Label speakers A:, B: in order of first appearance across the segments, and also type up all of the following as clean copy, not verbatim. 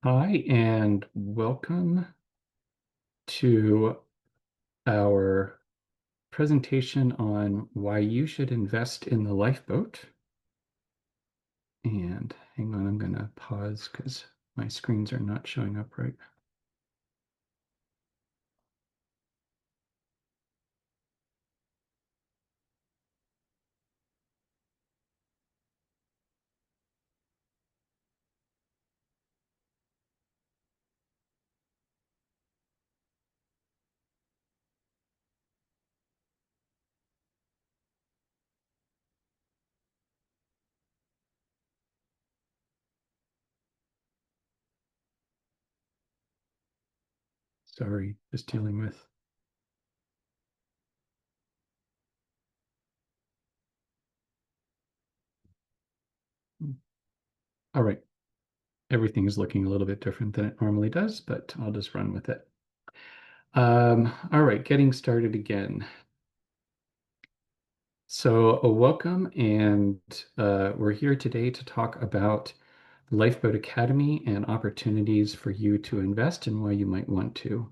A: Hi, and welcome to our presentation on why you should invest in the lifeboat. And hang on, I'm going to pause because my screens are not showing up right. Sorry, just dealing with. All right, everything is looking a little bit different than it normally does, but I'll just run with it. All right, getting started again. So, welcome, and we're here today to talk about Lifeboat Academy and opportunities for you to invest and why you might want to.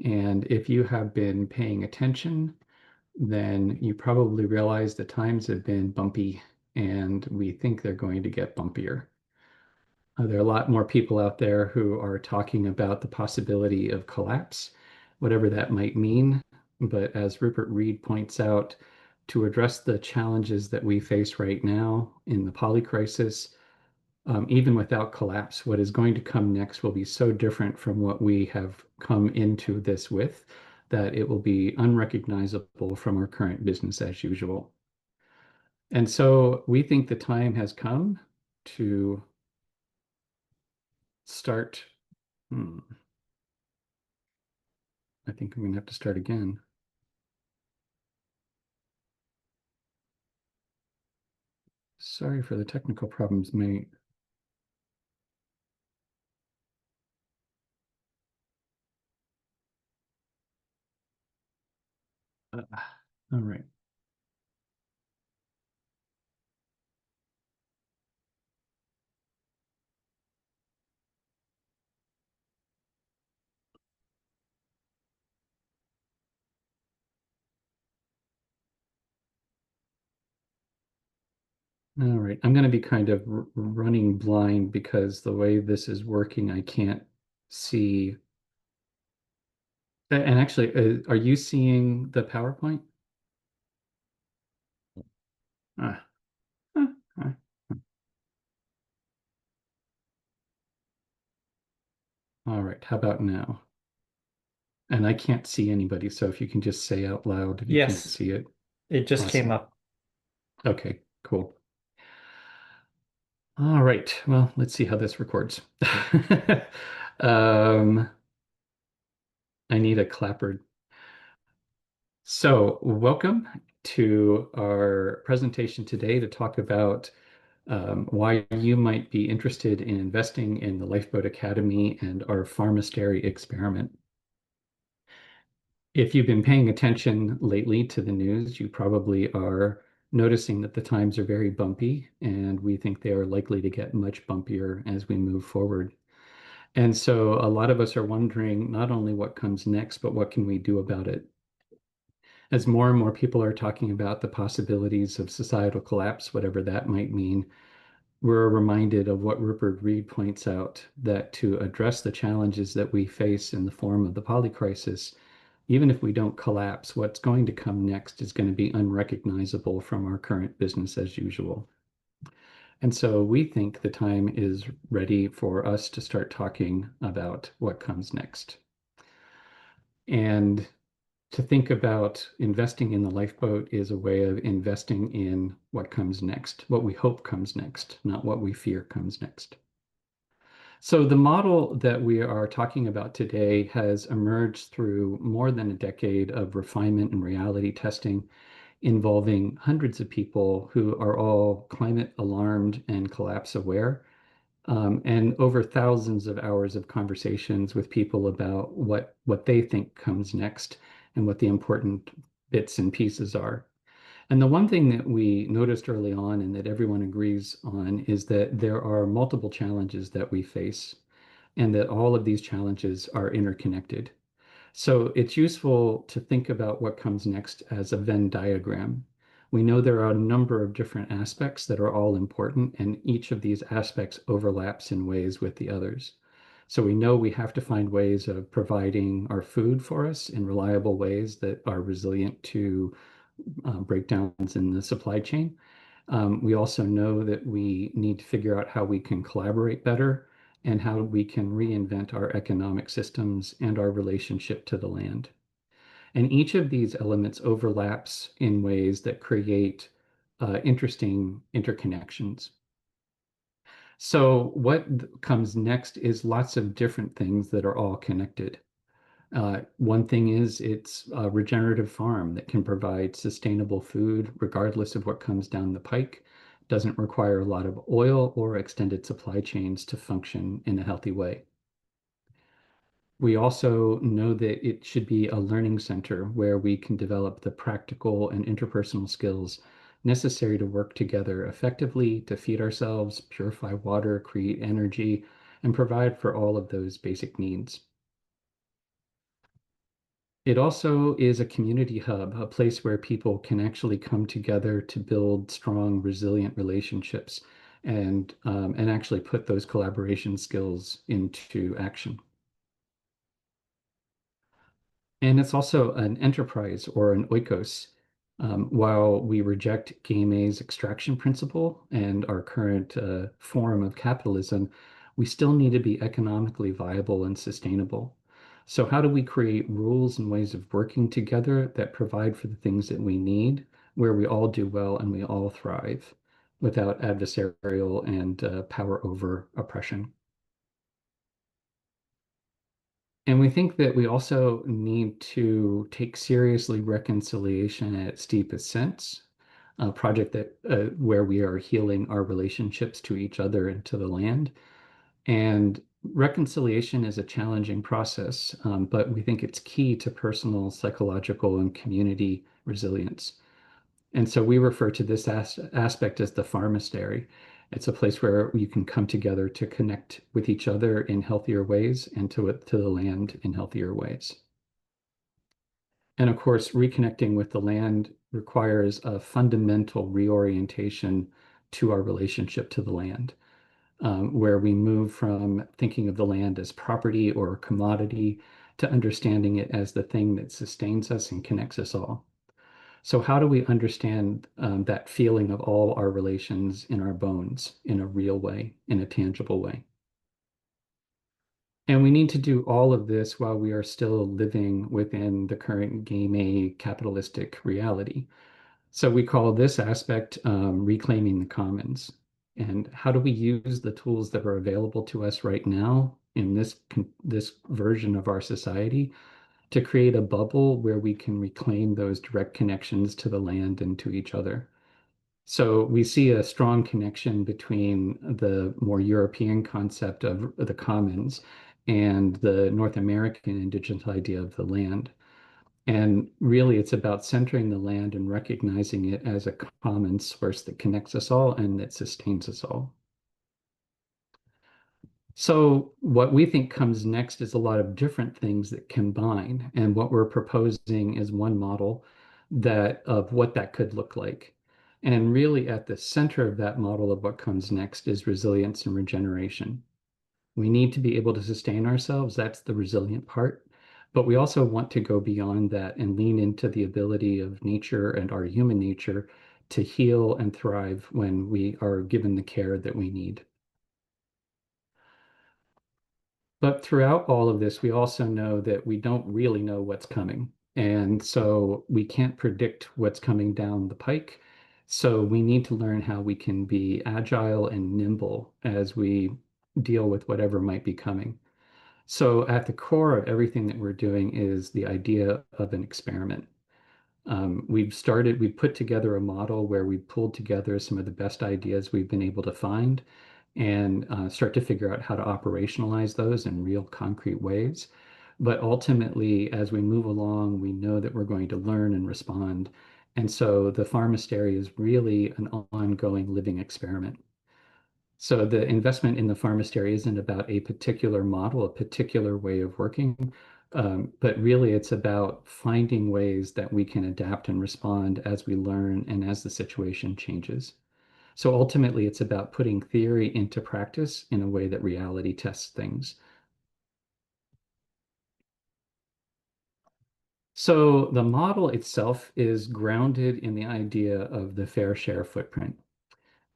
A: And if you have been paying attention, then you probably realize the times have been bumpy and we think they're going to get bumpier. There are a lot more people out there who are talking about the possibility of collapse, whatever that might mean. But as Rupert Reed points out, to address the challenges that we face right now in the poly crisis, even without collapse, what is going to come next will be so different from what we have come into this with that it will be unrecognizable from our current business as usual. And so we think the time has come to start. Hmm, I think I'm going to have to start again. Sorry for the technical problems, mate. Uh, all right. All right. I'm going to be kind of running blind because the way this is working, I can't see. And actually, are you seeing the PowerPoint? Ah, ah, ah. All right. How about now? And I can't see anybody, so if you can just say out loud if you can't
B: Yes,
A: see it.
B: it just came
A: Awesome.
B: up.
A: Okay, cool. All right. Well, let's see how this records. Um, I need a clapper. So, welcome to our presentation today to talk about why you might be interested in investing in the Lifeboat Academy and our Pharmastery experiment. If you've been paying attention lately to the news, you probably are noticing that the times are very bumpy, and we think they are likely to get much bumpier as we move forward. And so a lot of us are wondering not only what comes next, but what can we do about it? As more and more people are talking about the possibilities of societal collapse, whatever that might mean, we're reminded of what Rupert Reed points out, that to address the challenges that we face in the form of the polycrisis, even if we don't collapse, what's going to come next is going to be unrecognizable from our current business as usual. And so we think the time is ready for us to start talking about what comes next. And to think about investing in the lifeboat is a way of investing in what comes next, what we hope comes next, not what we fear comes next. So the model that we are talking about today has emerged through more than a decade of refinement and reality testing involving hundreds of people who are all climate alarmed and collapse aware, and over thousands of hours of conversations with people about what they think comes next and what the important bits and pieces are. And the one thing that we noticed early on and that everyone agrees on is that there are multiple challenges that we face. and that all of these challenges are interconnected. So it's useful to think about what comes next as a Venn diagram. We know there are a number of different aspects that are all important, and each of these aspects overlaps in ways with the others. So we know we have to find ways of providing our food for us in reliable ways that are resilient to breakdowns in the supply chain. We also know that we need to figure out how we can collaborate better and how we can reinvent our economic systems and our relationship to the land. And each of these elements overlaps in ways that create interesting interconnections. So what comes next is lots of different things that are all connected. One thing is it's a regenerative farm that can provide sustainable food regardless of what comes down the pike. Doesn't require a lot of oil or extended supply chains to function in a healthy way. We also know that it should be a learning center where we can develop the practical and interpersonal skills necessary to work together effectively to feed ourselves, purify water, create energy, and provide for all of those basic needs. It also is a community hub, a place where people can actually come together to build strong, resilient relationships and actually put those collaboration skills into action. And it's also an enterprise or an oikos. While we reject Game A's extraction principle and our current form of capitalism, we still need to be economically viable and sustainable. So, how do we create rules and ways of working together that provide for the things that we need, where we all do well and we all thrive without adversarial and power over oppression? And we think that we also need to take seriously reconciliation at its deepest sense, a project that where we are healing our relationships to each other and to the land. And reconciliation is a challenging process, but we think it's key to personal, psychological, and community resilience. And so we refer to this aspect as the pharmastery. It's a place where you can come together to connect with each other in healthier ways and to the land in healthier ways. And of course, reconnecting with the land requires a fundamental reorientation to our relationship to the land, where we move from thinking of the land as property or commodity to understanding it as the thing that sustains us and connects us all. So how do we understand that feeling of all our relations in our bones in a real way, in a tangible way? And we need to do all of this while we are still living within the current Game A capitalistic reality. So we call this aspect reclaiming the commons. And how do we use the tools that are available to us right now in this version of our society to create a bubble where we can reclaim those direct connections to the land and to each other? So we see a strong connection between the more European concept of the commons and the North American indigenous idea of the land. And really, it's about centering the land and recognizing it as a common source that connects us all and that sustains us all. So what we think comes next is a lot of different things that combine. And what we're proposing is one model that of what that could look like. And really at the center of that model of what comes next is resilience and regeneration. We need to be able to sustain ourselves. That's the resilient part. But we also want to go beyond that and lean into the ability of nature and our human nature to heal and thrive when we are given the care that we need. But throughout all of this, we also know that we don't really know what's coming. And so we can't predict what's coming down the pike. So we need to learn how we can be agile and nimble as we deal with whatever might be coming. So at the core of everything that we're doing is the idea of an experiment. We've put together a model where we pulled together some of the best ideas we've been able to find and start to figure out how to operationalize those in real concrete ways. But ultimately, as we move along, we know that we're going to learn and respond. And so the pharmastery is really an ongoing living experiment. So the investment in the pharmastery isn't about a particular model, a particular way of working, but really it's about finding ways that we can adapt and respond as we learn and as the situation changes. So ultimately, it's about putting theory into practice in a way that reality tests things. So the model itself is grounded in the idea of the fair share footprint.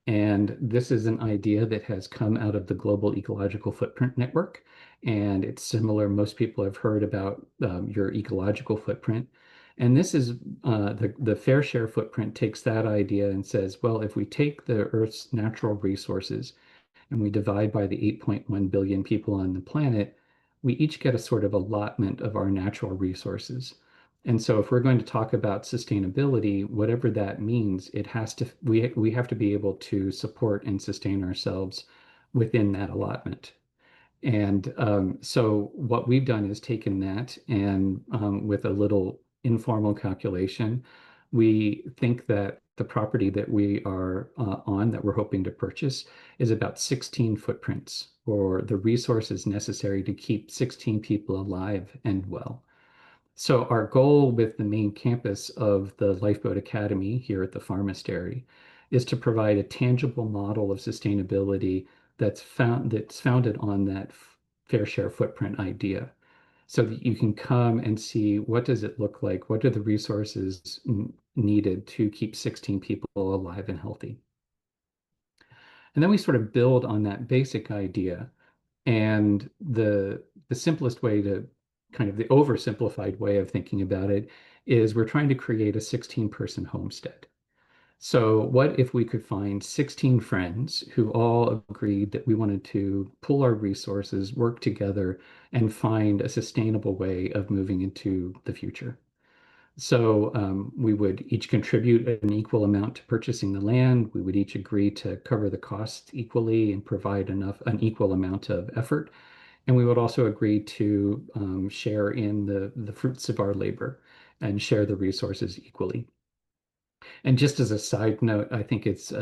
A: And this is an idea that has come out of the Global Ecological Footprint Network. And it's similar. Most people have heard about your ecological footprint. And this is the fair share footprint takes that idea and says, well, if we take the Earth's natural resources and we divide by the 8.1 billion people on the planet, we each get a sort of allotment of our natural resources. And so if we're going to talk about sustainability, whatever that means, it has to we have to be able to support and sustain ourselves within that allotment. And so what we've done is taken that and with a little informal calculation, we think that the property that we are on that we're hoping to purchase is about 16 footprints or the resources necessary to keep 16 people alive and well. So our goal with the main campus of the Lifeboat Academy here at the Pharmastery is to provide a tangible model of sustainability that's founded on that fair share footprint idea, so that you can come and see what does it look like, what are the resources needed to keep 16 people alive and healthy. And then we sort of build on that basic idea. And the simplest way to kind of the oversimplified way of thinking about it is we're trying to create a 16-person homestead. So what if we could find 16 friends who all agreed that we wanted to pool our resources, work together, and find a sustainable way of moving into the future? So we would each contribute an equal amount to purchasing the land. We would each agree to cover the costs equally and provide an equal amount of effort. And we would also agree to share in the fruits of our labor and share the resources equally. And just as a side note, I think it's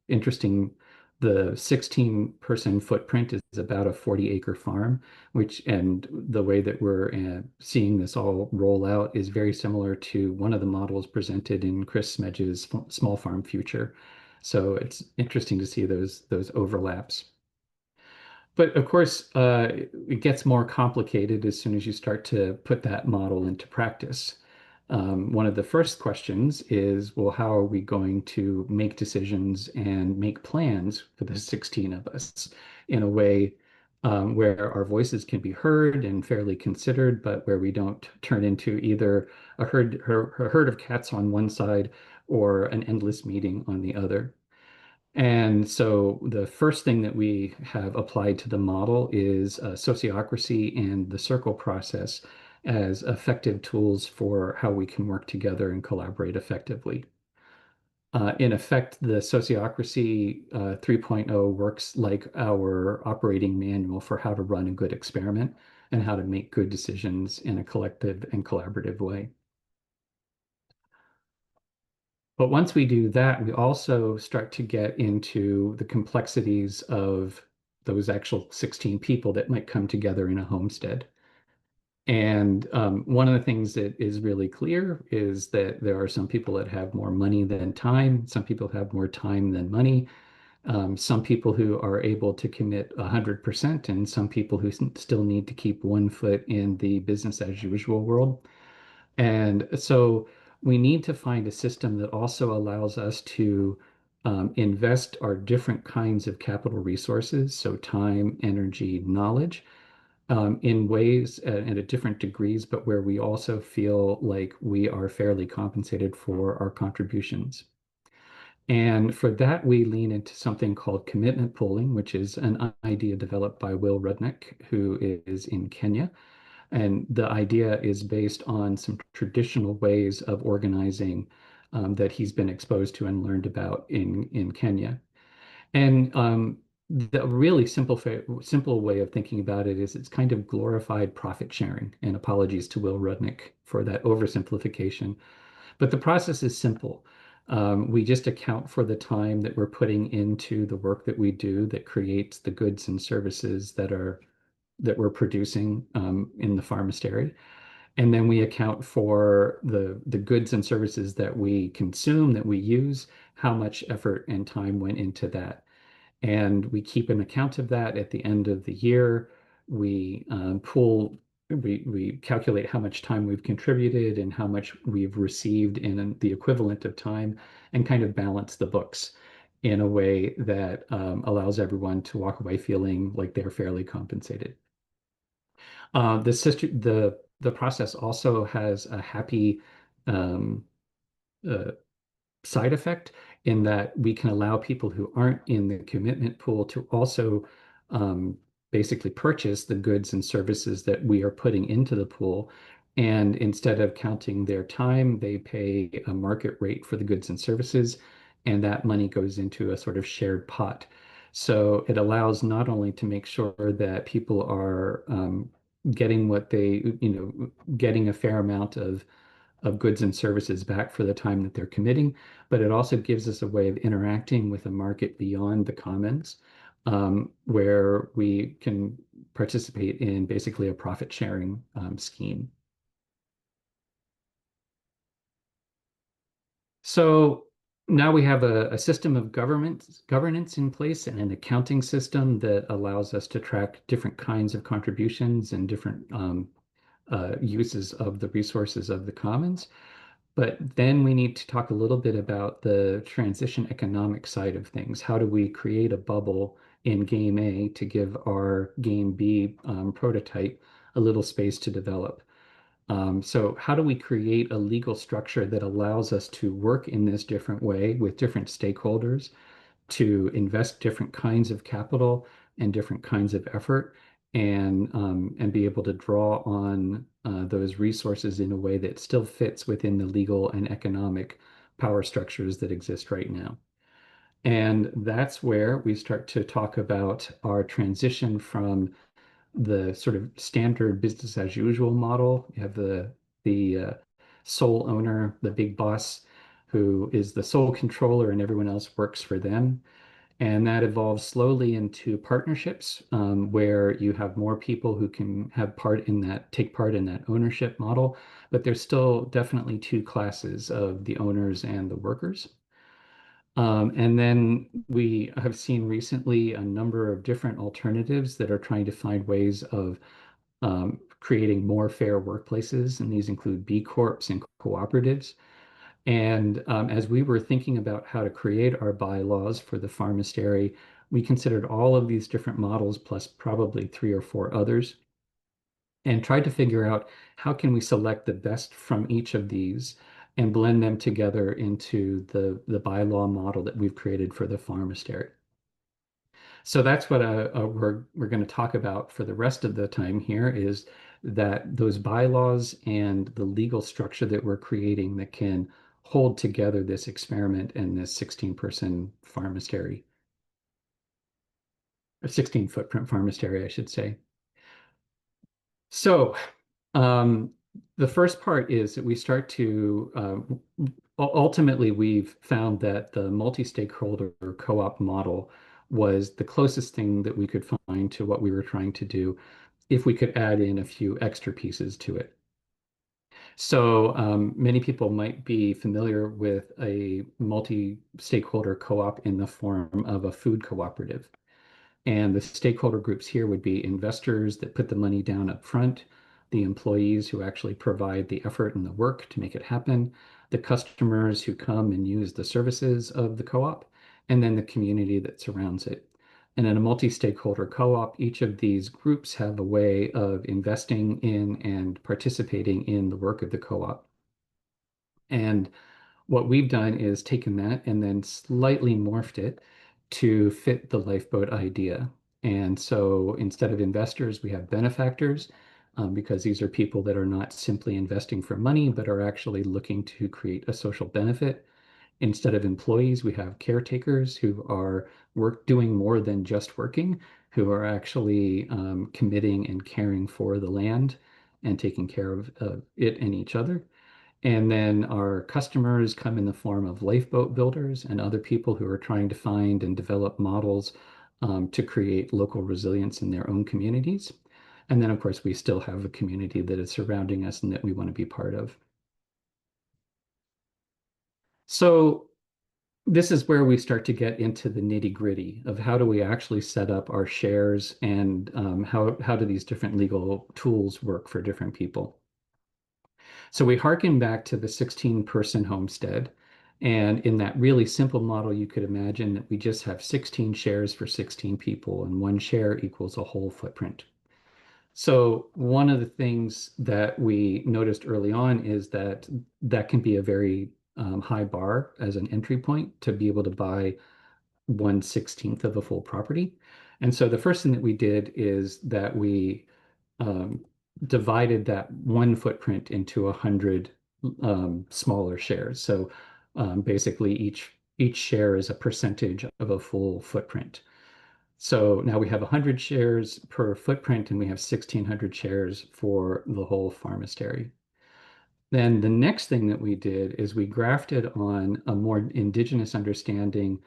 A: interesting. The 16-person footprint is about a 40-acre farm, which, and the way that we're seeing this all roll out is very similar to one of the models presented in Chris Smedge's Small Farm Future. So it's interesting to see those overlaps. But of course, it gets more complicated as soon as you start to put that model into practice. One of the first questions is, well, how are we going to make decisions and make plans for the 16 of us in a way where our voices can be heard and fairly considered, but where we don't turn into either a herd of cats on one side or an endless meeting on the other. And so the first thing that we have applied to the model is sociocracy and the circle process as effective tools for how we can work together and collaborate effectively. In effect, the sociocracy 3.0 works like our operating manual for how to run a good experiment and how to make good decisions in a collective and collaborative way. But once we do that, we also start to get into the complexities of those actual 16 people that might come together in a homestead. And one of the things that is really clear is that there are some people that have more money than time. Some people have more time than money. Some people who are able to commit 100%, and some people who still need to keep one foot in the business as usual world. And so we need to find a system that also allows us to invest our different kinds of capital resources, so time, energy, knowledge, in ways and at different degrees, but where we also feel like we are fairly compensated for our contributions. And for that, we lean into something called commitment pooling, which is an idea developed by Will Rudnick, who is in Kenya. And the idea is based on some traditional ways of organizing that he's been exposed to and learned about in Kenya. And the really simple way of thinking about it is it's kind of glorified profit sharing. And apologies to Will Rudnick for that oversimplification. But the process is simple. We just account for the time that we're putting into the work that we do that creates the goods and services that we're producing in the pharmastery. And then we account for the goods and services that we consume, that we use, how much effort and time went into that. And we keep an account of that at the end of the year. We we calculate how much time we've contributed and how much we've received in the equivalent of time, and kind of balance the books in a way that allows everyone to walk away feeling like they're fairly compensated. The process also has a happy um, uh, side effect in that we can allow people who aren't in the commitment pool to also um, basically purchase the goods and services that we are putting into the pool. And instead of counting their time, they pay a market rate for the goods and services, and that money goes into a sort of shared pot. So it allows not only to make sure that people are getting what getting a fair amount of goods and services back for the time that they're committing, but it also gives us a way of interacting with a market beyond the commons, where we can participate in basically a profit sharing scheme. So now we have a system of governance in place and an accounting system that allows us to track different kinds of contributions and different uses of the resources of the commons. But then we need to talk a little bit about the transition economic side of things. How do we create a bubble in game A to give our game B prototype a little space to develop? So how do we create a legal structure that allows us to work in this different way with different stakeholders, to invest different kinds of capital and different kinds of effort, and be able to draw on those resources in a way that still fits within the legal and economic power structures that exist right now. And that's where we start to talk about our transition from the sort of standard business as usual model. You have the sole owner, the big boss, who is the sole controller, and everyone else works for them. And that evolves slowly into partnerships, where you have more people who can take part in that ownership model. But there's still definitely two classes of the owners and the workers. And then we have seen recently a number of different alternatives that are trying to find ways of creating more fair workplaces, and these include B Corps and cooperatives. And as we were thinking about how to create our bylaws for the pharmacery, we considered all of these different models plus probably three or four others, and tried to figure out how can we select the best from each of these and blend them together into the bylaw model that we've created for the pharmacery. So that's what we're going to talk about for the rest of the time here, is that those bylaws and the legal structure that we're creating that can hold together this experiment and this 16-person pharmacery, or 16 footprint pharmacery, I should say. So um, the first part is that we start to ultimately, we've found that the multi-stakeholder co-op model was the closest thing that we could find to what we were trying to do if we could add in a few extra pieces to it. So many people might be familiar with a multi-stakeholder co-op in the form of a food cooperative. And the stakeholder groups here would be investors that put the money down up front, the employees who actually provide the effort and the work to make it happen, the customers who come and use the services of the co-op, and then the community that surrounds it. And in a multi-stakeholder co-op, each of these groups have a way of investing in and participating in the work of the co-op. And what we've done is taken that and then slightly morphed it to fit the lifeboat idea. And so instead of investors, we have benefactors, because these are people that are not simply investing for money, but are actually looking to create a social benefit. Instead of employees, we have caretakers who are doing more than just working, who are actually committing and caring for the land and taking care of it and each other. And then our customers come in the form of lifeboat builders and other people who are trying to find and develop models to create local resilience in their own communities. And then, of course, we still have a community that is surrounding us and that we want to be part of. So this is where we start to get into the nitty-gritty of how do we actually set up our shares and how do these different legal tools work for different people. So we harken back to the 16-person homestead. And in that really simple model, you could imagine that we just have 16 shares for 16 people, and one share equals a whole footprint. So one of the things that we noticed early on is that that can be a very high bar as an entry point to be able to buy 1/16 of a full property. And so the first thing that we did is that we um, divided that one footprint into 100 smaller shares. So basically, each share is a percentage of a full footprint. So now we have 100 shares per footprint, and we have 1,600 shares for the whole pharmastery. Then the next thing that we did is we grafted on a more indigenous understanding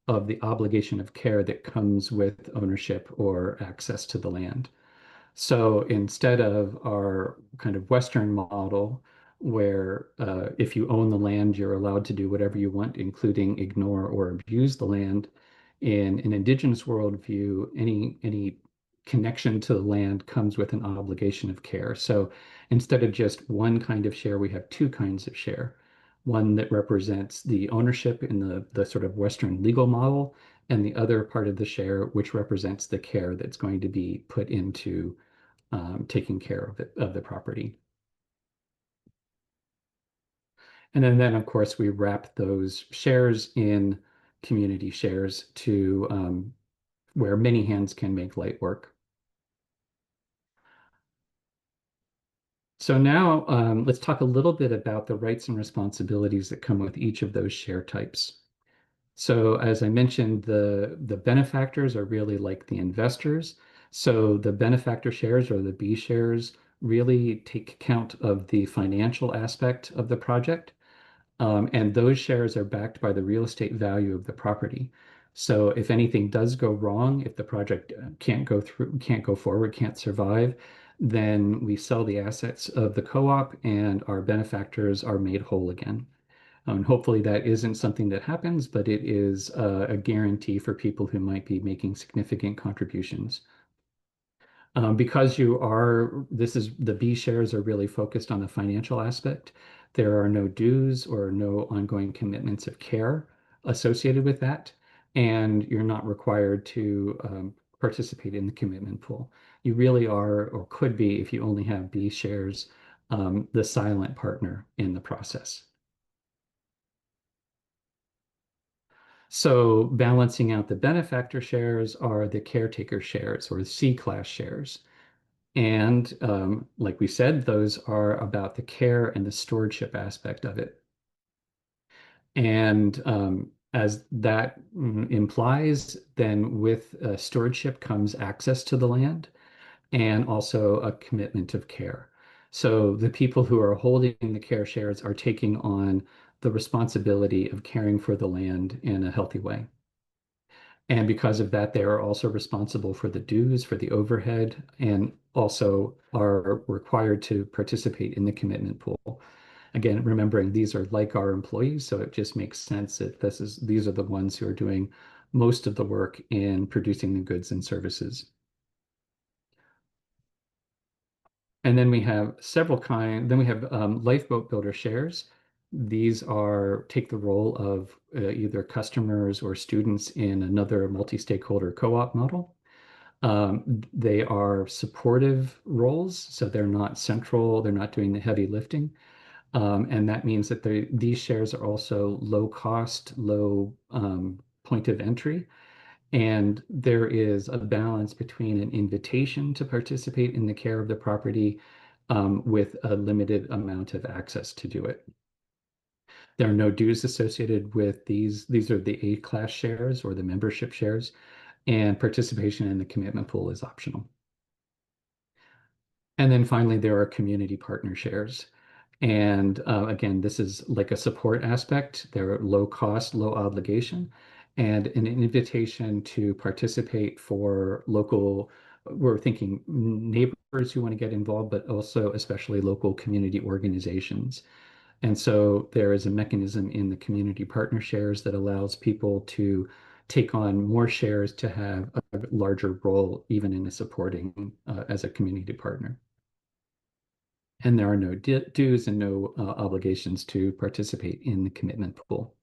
A: of the obligation of care that comes with ownership or access to the land. So instead of our kind of Western model, where if you own the land, you're allowed to do whatever you want, including ignore or abuse the land, in an indigenous worldview, any connection to the land comes with an obligation of care. So instead of just one kind of share, we have two kinds of share. One that represents the ownership in the sort of Western legal model, and the other part of the share, which represents the care that's going to be put into taking care of the property. And then of course, we wrap those shares in community shares to where many hands can make light work. So now let's talk a little bit about the rights and responsibilities that come with each of those share types. So as I mentioned, the benefactors are really like the investors. So the benefactor shares or the B shares really take account of the financial aspect of the project. And those shares are backed by the real estate value of the property. So if anything does go wrong, if the project can't go through, can't go forward, can't survive, then we sell the assets of the co-op and our benefactors are made whole again. And hopefully that isn't something that happens, but it is a guarantee for people who might be making significant contributions. Because this is the B shares are really focused on the financial aspect. There are no dues or no ongoing commitments of care associated with that, and you're not required to participate in the commitment pool. You really are, or could be, if you only have B shares, the silent partner in the process. So balancing out the benefactor shares are the caretaker shares or C-class shares. And like we said, those are about the care and the stewardship aspect of it. And as that implies, then with stewardship comes access to the land and also a commitment of care. So the people who are holding the care shares are taking on the responsibility of caring for the land in a healthy way. And because of that, they are also responsible for the dues, for the overhead, and also are required to participate in the commitment pool. Again, remembering these are like our employees, so it just makes sense that these are the ones who are doing most of the work in producing the goods and services. And then we have then we have lifeboat builder shares. These are take the role of either customers or students in another multi-stakeholder co-op model. They are supportive roles, so they're not central, they're not doing the heavy lifting. And that means that these shares are also low cost, low point of entry. And there is a balance between an invitation to participate in the care of the property with a limited amount of access to do it. There are no dues associated with these. These are the A-class shares or the membership shares, and participation in the commitment pool is optional. And then finally, there are community partner shares. And again, this is like a support aspect. They're low cost, low obligation, and an invitation to participate for local. We're thinking neighbors who want to get involved, but also especially local community organizations. And so there is a mechanism in the community partner shares that allows people to take on more shares to have a larger role, even in a supporting as a community partner. And there are no dues and no obligations to participate in the commitment pool.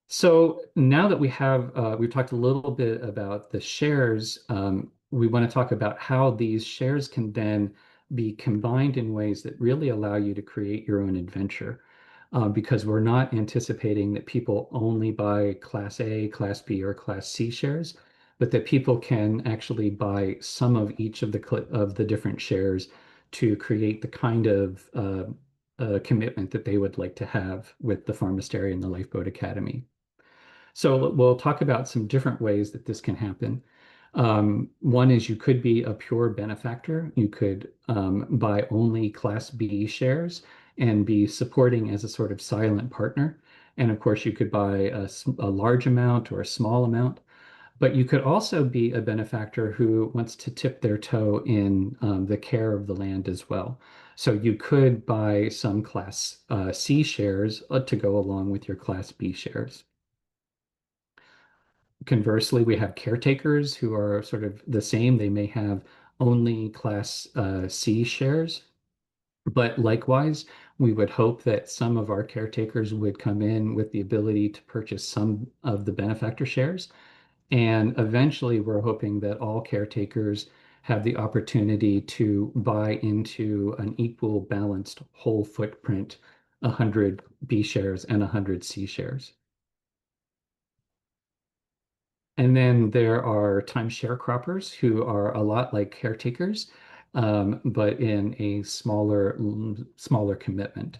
A: So now that we've talked a little bit about the shares, we want to talk about how these shares can then be combined in ways that really allow you to create your own adventure. Because we're not anticipating that people only buy Class A, Class B, or Class C shares, but that people can actually buy some of each of the different shares to create the kind of commitment that they would like to have with the Pharmastery and the Lifeboat Academy. So we'll talk about some different ways that this can happen. One is you could be a pure benefactor. You could buy only Class B shares and be supporting as a sort of silent partner. And of course, you could buy a large amount or a small amount. But you could also be a benefactor who wants to tip their toe in the care of the land as well. So you could buy some Class C shares to go along with your Class B shares. Conversely, we have caretakers who are sort of the same. They may have only Class C shares, but likewise, we would hope that some of our caretakers would come in with the ability to purchase some of the benefactor shares. And eventually, we're hoping that all caretakers have the opportunity to buy into an equal balanced whole footprint, 100 B shares and 100 C shares. And then there are timeshare croppers who are a lot like caretakers, but in a smaller commitment.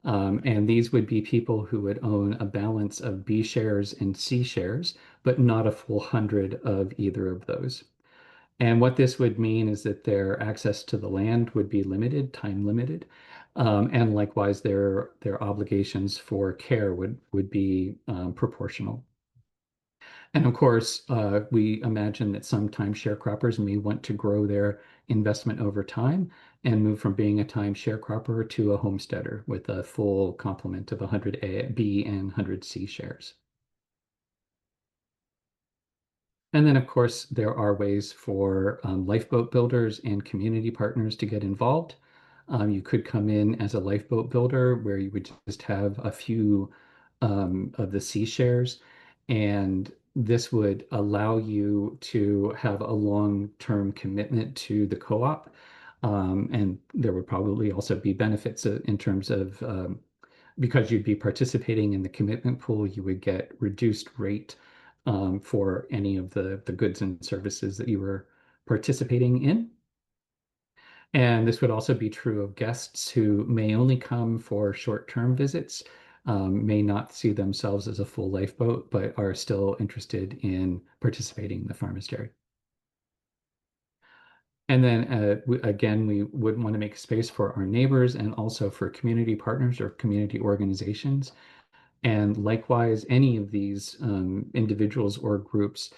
A: And these would be people who would own a balance of B shares and C shares, but not a full 100 of either of those. And what this would mean is that their access to the land would be limited, time limited. And likewise, their obligations for care would be proportional. And of course, we imagine that some timeshare croppers may want to grow their investment over time and move from being a timeshare cropper to a homesteader with a full complement of 100 B and 100 C shares. And then, of course, there are ways for lifeboat builders and community partners to get involved. You could come in as a lifeboat builder where you would just have a few of the C shares, and this would allow you to have a long-term commitment to the co-op. And there would probably also be benefits in terms of because you'd be participating in the commitment pool, you would get reduced rate for any of the goods and services that you were participating in. And this would also be true of guests who may only come for short-term visits, may not see themselves as a full lifeboat, but are still interested in participating in the pharmacery. And then again, we would want to make space for our neighbors and also for community partners or community organizations. And likewise, any of these individuals or groups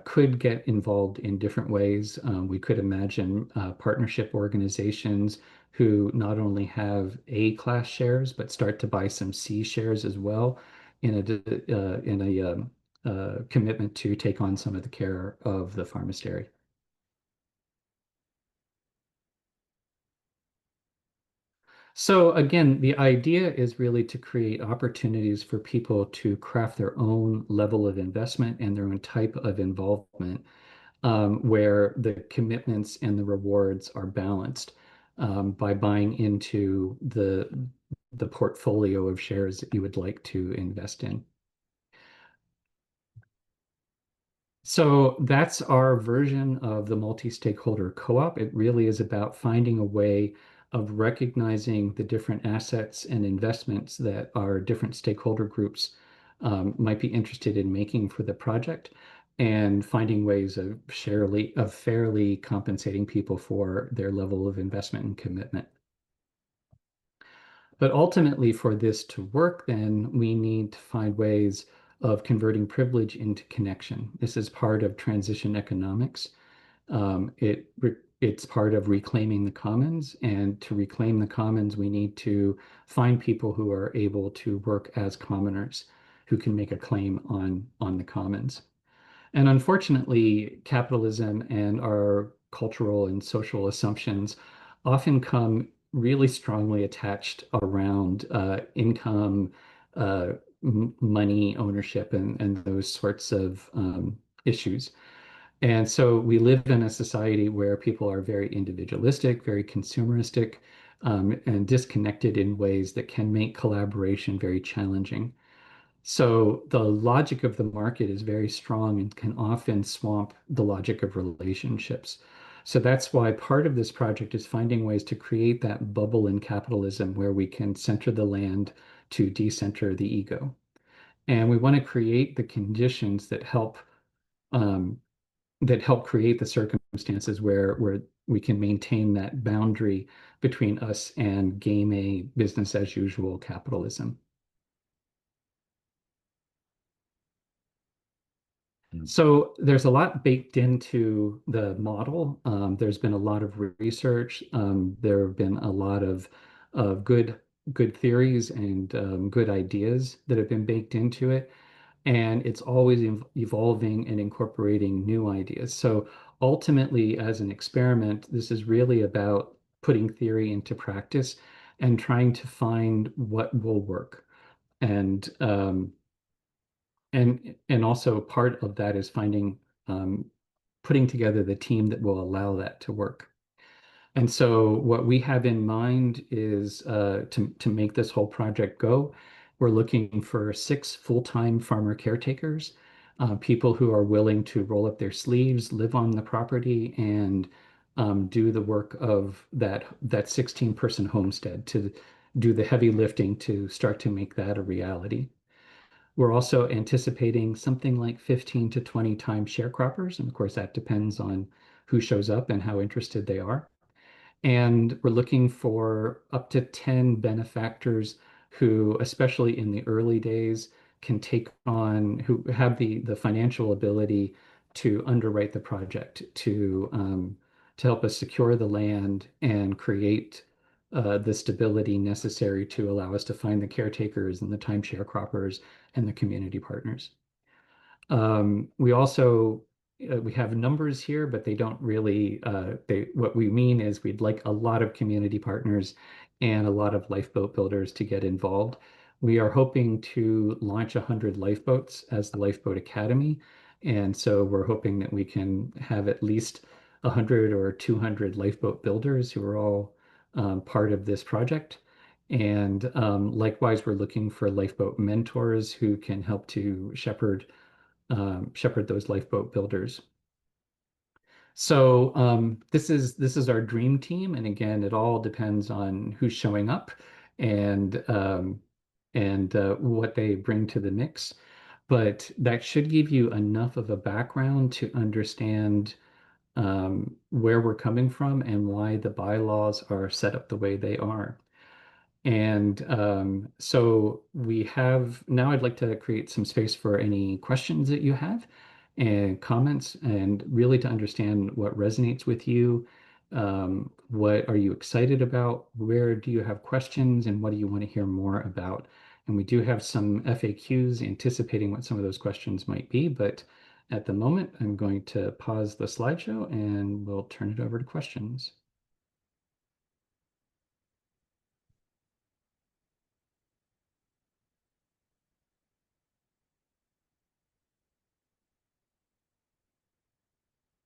A: could get involved in different ways. We could imagine partnership organizations who not only have A class shares, but start to buy some C shares as well in a commitment to take on some of the care of the pharmacery. So again, the idea is really to create opportunities for people to craft their own level of investment and their own type of involvement, where the commitments and the rewards are balanced by buying into the portfolio of shares that you would like to invest in. So that's our version of the multi-stakeholder co-op. It really is about finding a way of recognizing the different assets and investments that our different stakeholder groups might be interested in making for the project and finding ways of fairly compensating people for their level of investment and commitment. But ultimately, for this to work, then we need to find ways of converting privilege into connection. This is part of transition economics. It's part of reclaiming the commons, and to reclaim the commons, we need to find people who are able to work as commoners, who can make a claim on the commons. And unfortunately, capitalism and our cultural and social assumptions often come really strongly attached around income, money, ownership, and those sorts of issues. And so we live in a society where people are very individualistic, very consumeristic, and disconnected in ways that can make collaboration very challenging. So the logic of the market is very strong and can often swamp the logic of relationships. So that's why part of this project is finding ways to create that bubble in capitalism where we can center the land to decenter the ego. And we want to create the conditions um, that help create the circumstances where we can maintain that boundary between us and game A business as usual capitalism. So there's a lot baked into the model. There's been a lot of research. There have been a lot of good theories and good ideas that have been baked into it. And it's always evolving and incorporating new ideas. So ultimately, as an experiment, this is really about putting theory into practice and trying to find what will work. And and also part of that is finding putting together the team that will allow that to work. And so what we have in mind is to make this whole project go, we're looking for 6 full-time farmer caretakers, people who are willing to roll up their sleeves, live on the property, and do the work of that 16-person homestead, to do the heavy lifting to start to make that a reality. We're also anticipating something like 15 to 20 time sharecroppers. And of course, that depends on who shows up and how interested they are. And we're looking for up to 10 benefactors who, especially in the early days, can take on, who have the financial ability to underwrite the project, to help us secure the land and create the stability necessary to allow us to find the caretakers and the timeshare croppers and the community partners. We also we have numbers here, but they don't really what we mean is we'd like a lot of community partners and a lot of lifeboat builders to get involved. We are hoping to launch 100 lifeboats as the Lifeboat Academy. And so we're hoping that we can have at least 100 or 200 lifeboat builders who are all part of this project. And likewise, we're looking for lifeboat mentors who can help to shepherd those lifeboat builders. So this is our dream team, and again, it all depends on who's showing up and what they bring to the mix. But that should give you enough of a background to understand where we're coming from and why the bylaws are set up the way they are. And so we have now I'd like to create some space for any questions that you have and comments, and really to understand what resonates with you. What are you excited about? Where do you have questions, and what do you want to hear more about? And we do have some FAQs anticipating what some of those questions might be, but at the moment, I'm going to pause the slideshow and we'll turn it over to questions.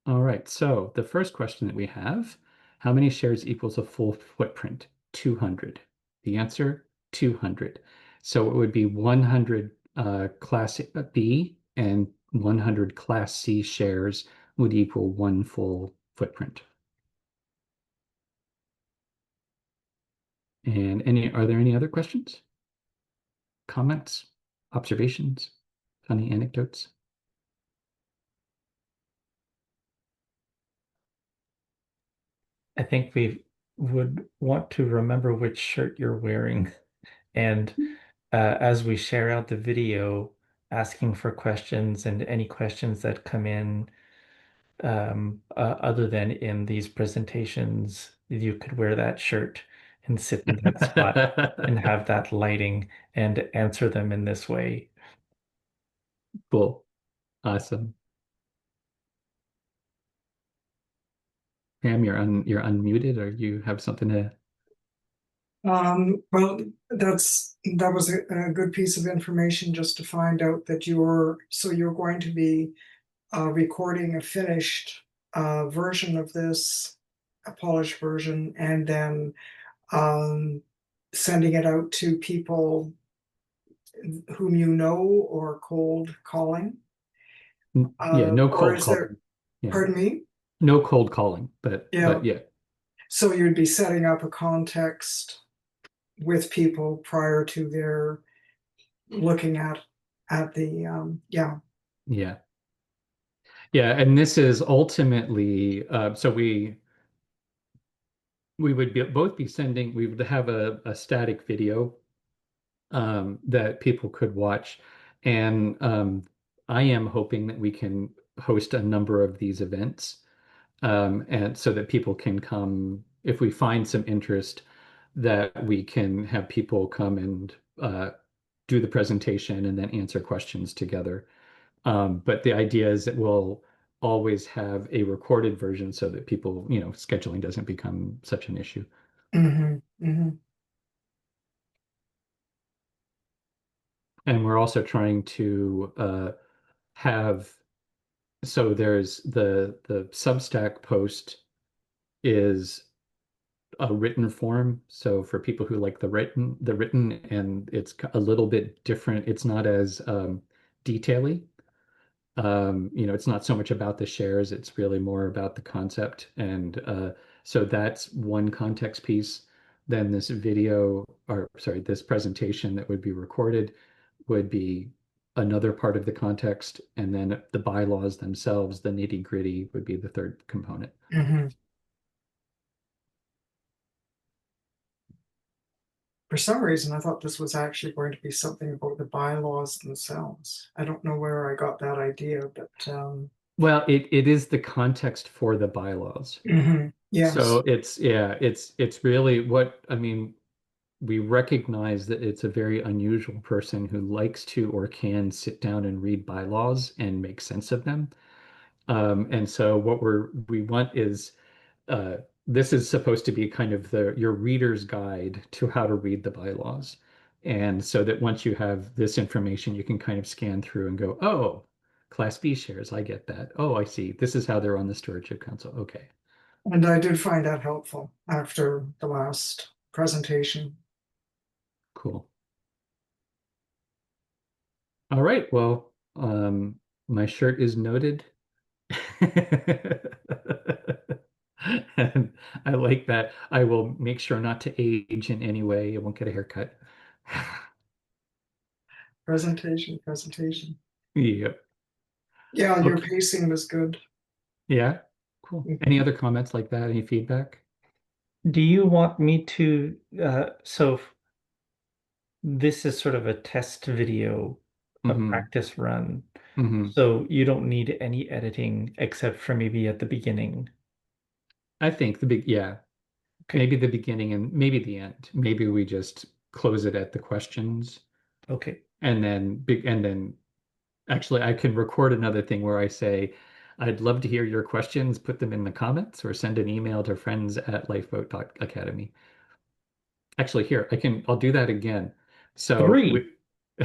A: All right, so the first question that we have, how many shares equals a full footprint? 200. The answer, 200. So it would be 100 Class B and 100 Class C shares would equal one full footprint. And are there any other questions, comments, observations, funny anecdotes?
B: I think we've would want to remember which shirt you're wearing. And as we share out the video, asking for questions and any questions that come in other than in these presentations, you could wear that shirt and sit in that spot and have that lighting and answer them in this way.
A: Cool. Awesome. Pam, you're unmuted, or you have something to.
C: Well, that was a good piece of information just to find out that you're going to be recording a finished version of this, a polished version, and then um, sending it out to people whom you know or cold calling.
A: Yeah, no
C: Or
A: cold
C: is there,
A: calling. Yeah,
C: pardon me?
A: no cold calling, but
C: Yeah.
A: yeah,
C: So you'd be setting up a context with people prior to their looking at the yeah.
A: yeah, yeah. And this is ultimately, so we would both be sending. We would have a static video that people could watch, and I am hoping that we can host a number of these events, and so that people can come if we find some interest, that we can have people come and do the presentation and then answer questions together. But the idea is that we'll always have a recorded version so that people, scheduling doesn't become such an issue.
C: Hmm. Hmm.
A: And we're also trying to have so there's the Substack post is a written form. So for people who like the written, and it's a little bit different. It's not as detaily. It's not so much about the shares, it's really more about the concept. And so that's one context piece. Then this video, or sorry, this presentation that would be recorded would be another part of the context. And then the bylaws themselves, the nitty-gritty, would be the third component.
C: Hmm. For some reason, I thought this was actually going to be something about the bylaws themselves. I don't know where I got that idea, but
A: Well, it is the context for the bylaws. So
C: yes.
A: it's really what I mean. We recognize that it's a very unusual person who likes to or can sit down and read bylaws and make sense of them. And so what we want is uh, this is supposed to be kind of your reader's guide to how to read the bylaws. And so that once you have this information, you can kind of scan through and go, oh, Class B shares, I get that. Oh, I see. This is how they're on the Stewardship Council. Okay,
C: And I did find that helpful after the last presentation.
A: cool. All right. Well, my shirt is noted. And I like that. I will make sure not to age in any way. I won't get a haircut.
C: Presentation.
A: Yep.
C: Yeah, your
A: Okay.
C: pacing was good.
A: Yeah. Cool. Any other comments like that? Any feedback?
B: Do you want me to, this is sort of a test video, a
A: Hmm.
B: practice run.
A: Hmm.
B: So you don't need any editing except for maybe at the beginning.
A: I think yeah,
B: Okay.
A: maybe the beginning and maybe the end. Maybe we just close it at the questions,
B: Okay.
A: and then actually, I can record another thing where I say, I'd love to hear your questions, put them in the comments, or send an email to friends@lifeboat.academy. Actually, here, I'll do that again. So
B: Three,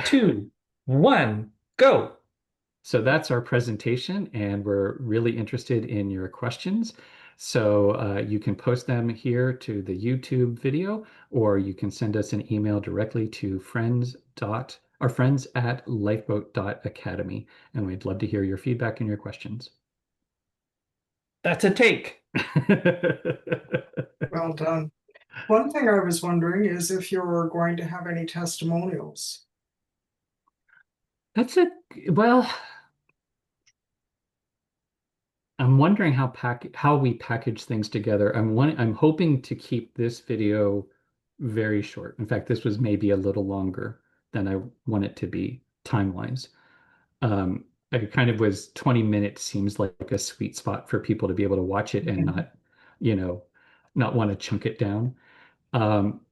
B: two, one, go.
A: so that's our presentation, and we're really interested in your questions. So you can post them here to the YouTube video, or you can send us an email directly to friends@lifeboat.academy, and we'd love to hear your feedback and your questions.
B: That's a take.
C: Well done. One thing I was wondering is if you're going to have any testimonials.
A: That's it. Well, I'm wondering how we package things together. I'm hoping to keep this video very short. In fact, this was maybe a little longer than I want it to be time-wise. I kind of was 20 minutes seems like a sweet spot for people to be able to watch it and not, you know, not want to chunk it down.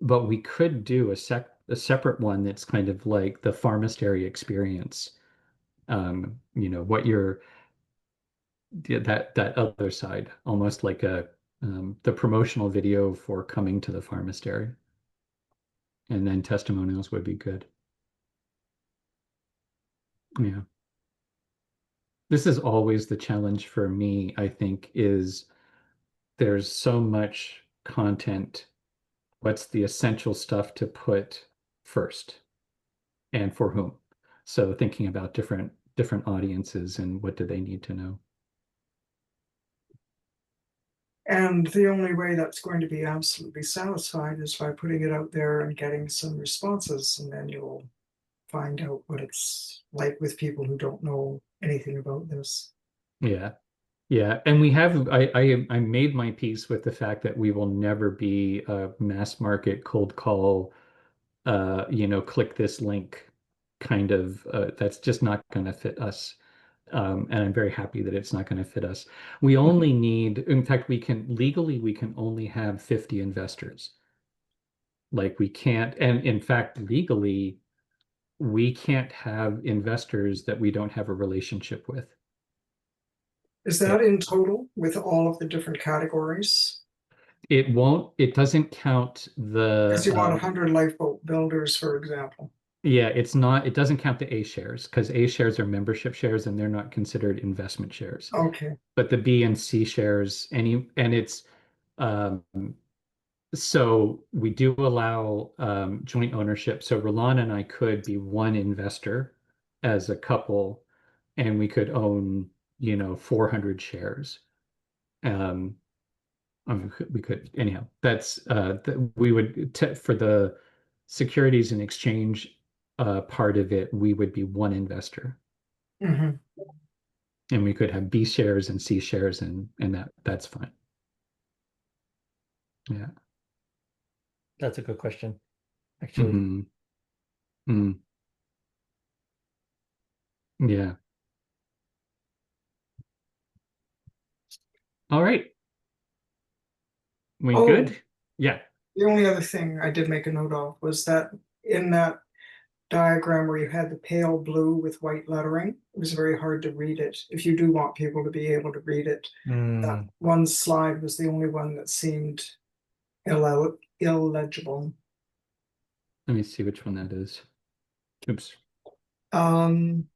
A: But we could do a separate one that's kind of like the pharmastery experience. What you're that other side, almost like a the promotional video for coming to the pharmastery, and then testimonials would be good. Yeah. This is always the challenge for me, I think, is there's so much content. What's the essential stuff to put first and for whom? So thinking about different audiences and what do they need to know.
C: And the only way that's going to be absolutely satisfied is by putting it out there and getting some responses, and then you'll find out what it's like with people who don't know anything about this.
A: Yeah. Yeah, and we have I made my peace with the fact that we will never be a mass market cold call, click this link kind of that's just not going to fit us. And I'm very happy that it's not going to fit us. We only need, in fact, we can only have 50 investors. Like we can't, and in fact, legally, we can't have investors that we don't have a relationship with.
C: Is that in total with all of the different categories?
A: It doesn't count
C: Because you want
A: the
C: 100 lifeboat builders, for example.
A: yeah, it doesn't count the A shares because A shares are membership shares and they're not considered investment shares.
C: Okay.
A: But the B and C shares, and it's um, so we do allow joint ownership. So Roland and I could be one investor as a couple, and we could own, 400 shares. Um, we could anyhow. That's we would for the securities and exchange part of it, we would be one investor,
C: Hmm.
A: and we could have B shares and C shares, and that's fine. Yeah.
B: That's a good question, actually.
A: Hmm. Mm. Yeah. All right. We
C: Oh,
A: good? Yeah.
C: the only other thing I did make a note of was that in that diagram where you had the pale blue with white lettering, it was very hard to read it. If you do want people to be able to read it, that one slide was the only one that seemed illegible.
A: Let me see which one that is. Oops.
C: Um,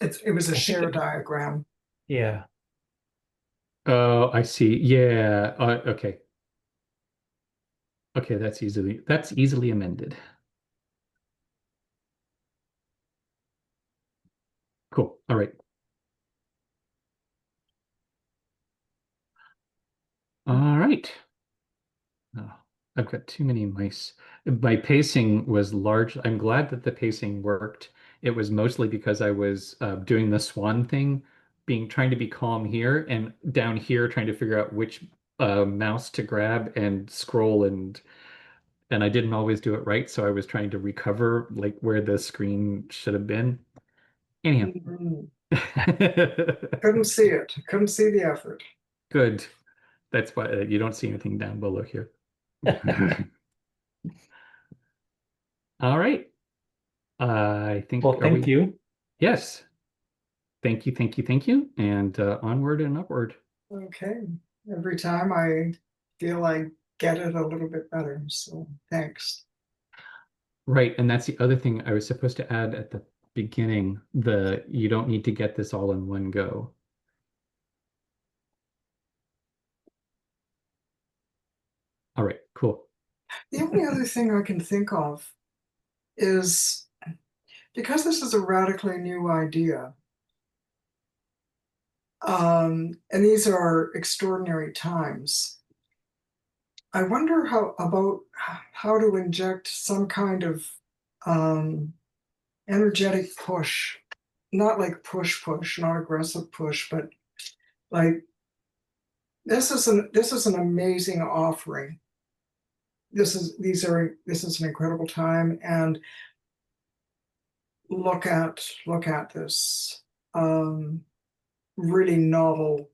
C: it was a
B: I think
C: share diagram.
B: Yeah.
A: Oh, I see. Yeah. Okay. Okay, that's easily amended. Cool. All right. All right. Oh, I've got too many mice. My pacing was large. I'm glad that the pacing worked. It was mostly because I was doing the swan thing, trying to be calm here and down here, trying to figure out which mouse to grab and scroll, and I didn't always do it right, so I was trying to recover like where the screen should have been. Anyhow.
C: Mhm. Couldn't see it. Couldn't see the effort.
A: Good. That's why you don't see anything down below here. All right. I think,
B: Well,
A: are
B: thank
A: we?
B: you.
A: Yes. Thank you, thank you, thank you. And onward and upward.
C: Okay. Every time I feel I get it a little bit better. So thanks.
A: Right. And that's the other thing I was supposed to add at the beginning, you don't need to get this all in one go. All right, cool.
C: The only other thing I can think of is because this is a radically new idea, and these are extraordinary times. I wonder how to inject some kind of um, energetic push not like push, not aggressive push, but like this is an amazing offering. This is an incredible time, and look at this really novel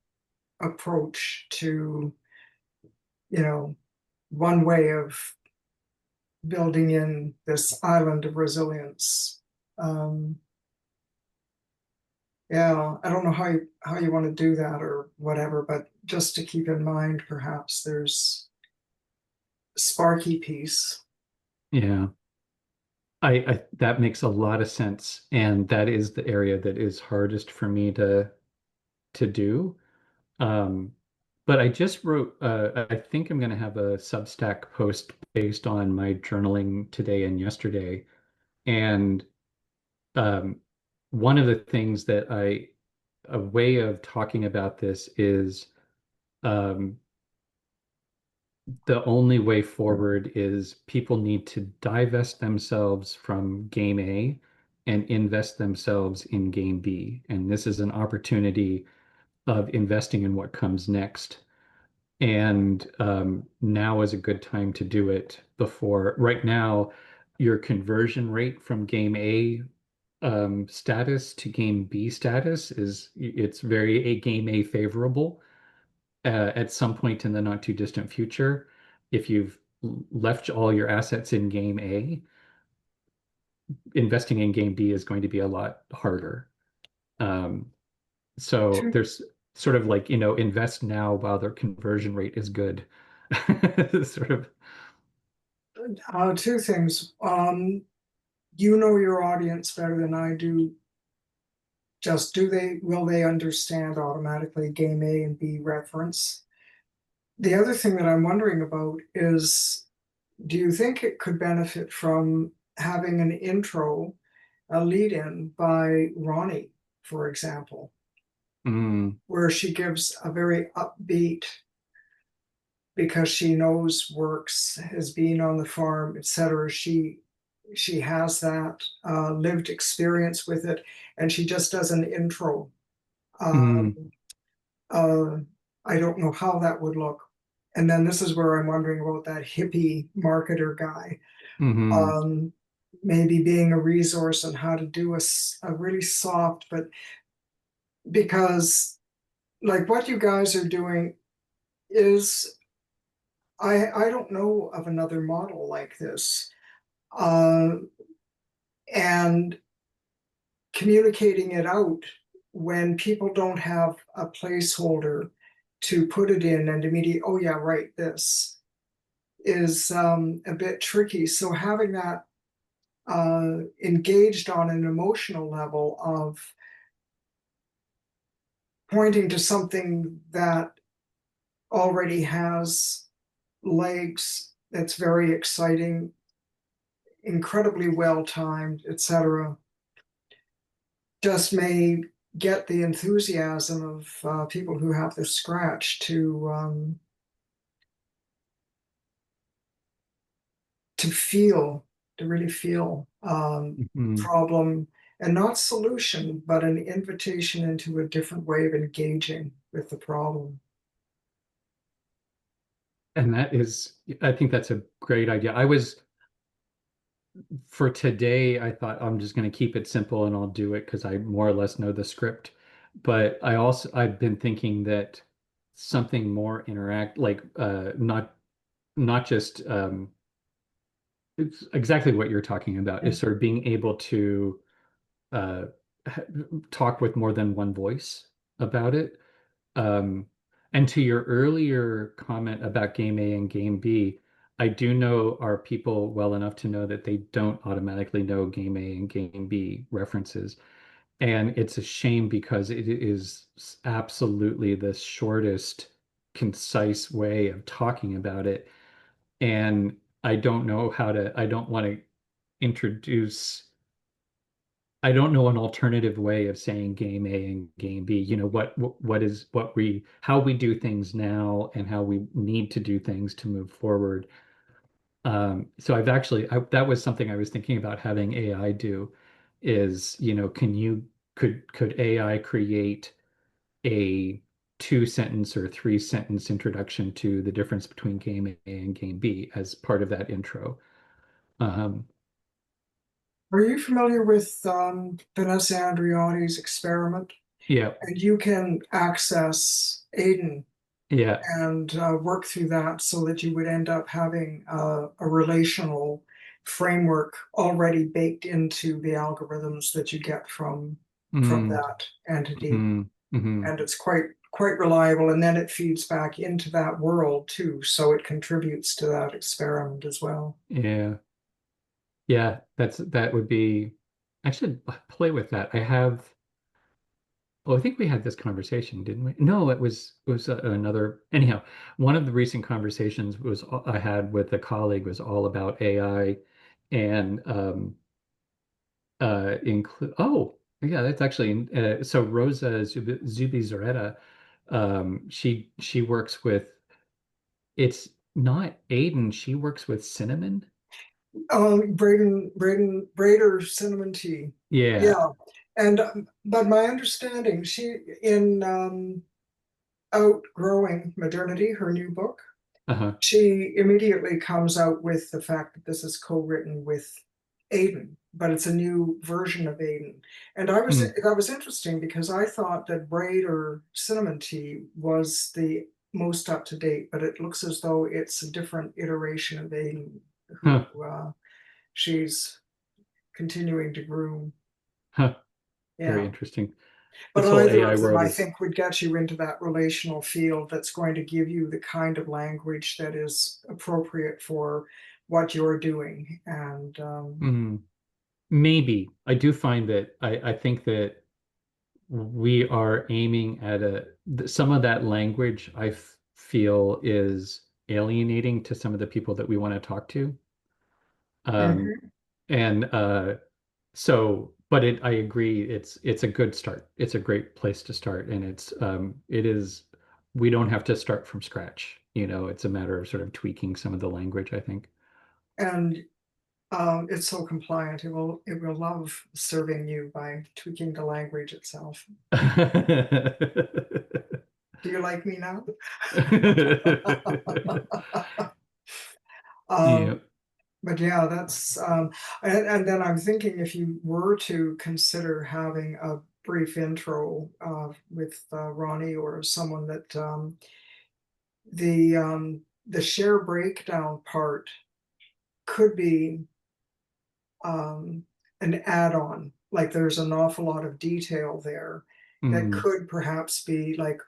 C: approach to, you know, one way of building in this island of resilience. Um, yeah, I don't know how you want to do that or whatever, but just to keep in mind, perhaps there's a sparky piece.
A: Yeah. I that makes a lot of sense, and that is the area that is hardest for me to do. Um, but I just wrote, I think I'm going to have a Substack post based on my journaling today and yesterday. And um, one of the things that a way of talking about this is um, the only way forward is people need to divest themselves from game A and invest themselves in game B. And this is an opportunity of investing in what comes next. And now is a good time to do it before. Right now, your conversion rate from game A status to game B status is it's very a game A favorable. At some point in the not too distant future, if you've left all your assets in game A, investing in game B is going to be a lot harder. Um, so
C: Two
A: there's sort of like, invest now while their conversion rate is good. Sort of.
C: two things. You know your audience better than I do. Just will they understand automatically game A and B reference? The other thing that I'm wondering about is, do you think it could benefit from having an intro, a lead in by Ronnie, for example,
A: Mm,
C: where she gives a very upbeat, because she knows works, has been on the farm, etc. She has that lived experience with it, and she just does an intro.
A: mm,
C: Um, uh, I don't know how that would look. And then this is where I'm wondering about that hippie marketer guy.
A: mhm,
C: Um, maybe being a resource on how to do a really soft, but because like what you guys are doing is, I don't know of another model like this. Uh, and communicating it out when people don't have a placeholder to put it in and immediately, oh yeah, right, this is a bit tricky. So having that engaged on an emotional level of pointing to something that already has legs, that's very exciting, incredibly well timed, etc., just may get the enthusiasm of people who have the scratch to feel, to really feel
A: mhm.
C: problem, and not solution, but an invitation into a different way of engaging with the problem.
A: And I think that's a great idea. For today, I thought I'm just going to keep it simple and I'll do it because I more or less know the script. But I've been thinking that something more interact, like not just it's exactly what you're talking about, is sort of being able to uh, talk with more than one voice about it. Um, and to your earlier comment about game A and game B, I do know our people well enough to know that they don't automatically know game A and game B references. And it's a shame because it is absolutely the shortest, concise way of talking about it. And I don't want to introduce I don't know an alternative way of saying game A and game B. How we do things now and how we need to do things to move forward. So that was something I was thinking about having AI do is, can you could AI create a 2 sentence or 3 sentence introduction to the difference between game A and game B as part of that intro? Um,
C: Are you familiar with Vanessa Andreotti's experiment?
A: yeah,
C: And you can access Aiden
A: yeah,
C: and work through that so that you would end up having a relational framework already baked into the algorithms that you get from
A: mm,
C: that entity.
A: mm, mm,
C: And it's quite reliable, and then it feeds back into that world too, so it contributes to that experiment as well.
A: yeah, yeah. That would be. I should play with that. I have. Well, I think we had this conversation, didn't we? No, it was another. Anyhow, one of the recent conversations was I had with a colleague was all about AI and include. Oh, yeah, that's actually so Rosa Zubizarreta. She works with. It's not Aiden. She works with Cinnamon.
C: Brader cinnamon tea.
A: Yeah.
C: Yeah. And but my understanding, she in Outgrowing Modernity, her new book,
A: Uh-huh.
C: she immediately comes out with the fact that this is co-written with Aiden, but it's a new version of Aiden. And
A: Mm.
C: that was interesting because I thought that Braid or Cinnamon Tea was the most up to date, but it looks as though it's a different iteration of Aiden who
A: Huh.
C: she's continuing to groom.
A: Huh. Very
C: Yeah.
A: interesting.
C: But
A: This whole
C: either
A: AI
C: of them,
A: world
C: I
A: is.
C: think, would get you into that relational field that's going to give you the kind of language that is appropriate for what you're doing. And
A: Mm. Maybe. I do find that I think that we are aiming at some of that language feel is alienating to some of the people that we want to talk to. Um,
C: mhm.
A: and so, but I agree, it's a good start. It's a great place to start, and it is. We don't have to start from scratch. It's a matter of sort of tweaking some of the language, I think.
C: And it's so compliant. It will love serving you by tweaking the language itself. Do you like me now?
A: Yeah.
C: um, but yeah, that's and then I'm thinking if you were to consider having a brief intro with Ronnie or someone that the share breakdown part could be um, an add-on. Like there's an awful lot of detail there that
A: Mm,
C: could perhaps be like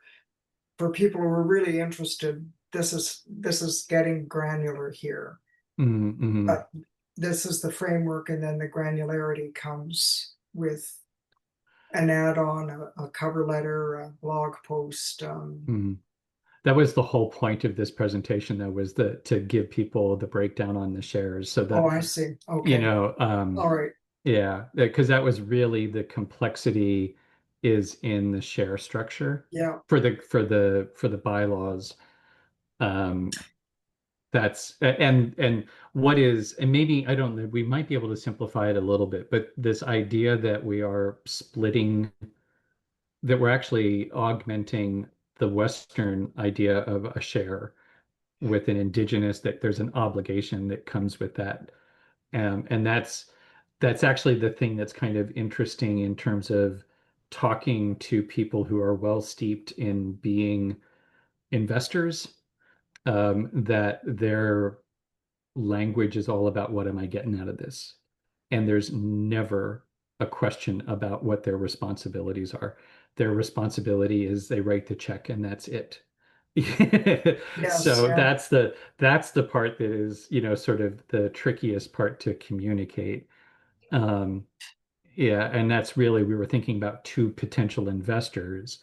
C: for people who are really interested. This is getting granular here,
A: mm, mm,
C: but this is the framework, and then the granularity comes with an add-on, a cover letter, a blog post.
A: mm. That was the whole point of this presentation, though, was to give people the breakdown on the shares so
C: Oh,
A: that,
C: I see.
A: you
C: Okay.
A: know,
C: All right.
A: yeah, because that was really the complexity is in the share structure
C: Yeah.
A: for the bylaws. Um, and what is, and maybe I don't know, we might be able to simplify it a little bit, but this idea that we are splitting, that we're actually augmenting the Western idea of a share with an indigenous, that there's an obligation that comes with that. And that's actually the thing that's kind of interesting in terms of talking to people who are well steeped in being investors, that their language is all about what am I getting out of this? And there's never a question about what their responsibilities are. Their responsibility is they write the check and that's it.
C: Yes.
A: So
C: Yeah.
A: that's the part that is, sort of the trickiest part to communicate. Um, yeah, and that's really, we were thinking about two potential investors.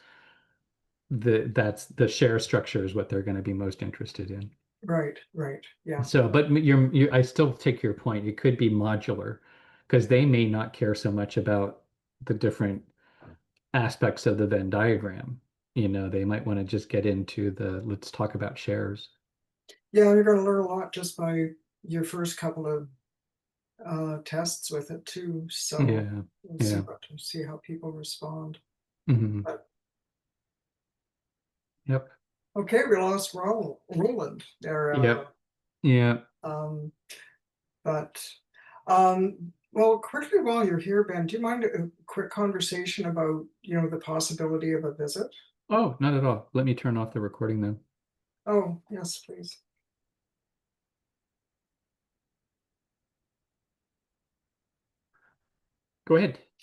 A: That's the share structure is what they're going to be most interested in.
C: Right. Right. Yeah.
A: So, but I still take your point. It could be modular because they may not care so much about the different aspects of the Venn diagram. They might want to just get into let's talk about shares.
C: Yeah. You're going to learn a lot just by your first couple of tests with it too, so
A: Yeah.
C: we'll
A: Yeah.
C: see how people respond.
A: Hmm.
C: But
A: Yep.
C: okay, we lost Roland there.
A: Yep. Yeah.
C: Um, but well, quickly while you're here, Ben, do you mind a quick conversation about, the possibility of a visit?
A: Oh, not at all. Let me turn off the recording then.
C: Oh, yes, please.
A: Go ahead.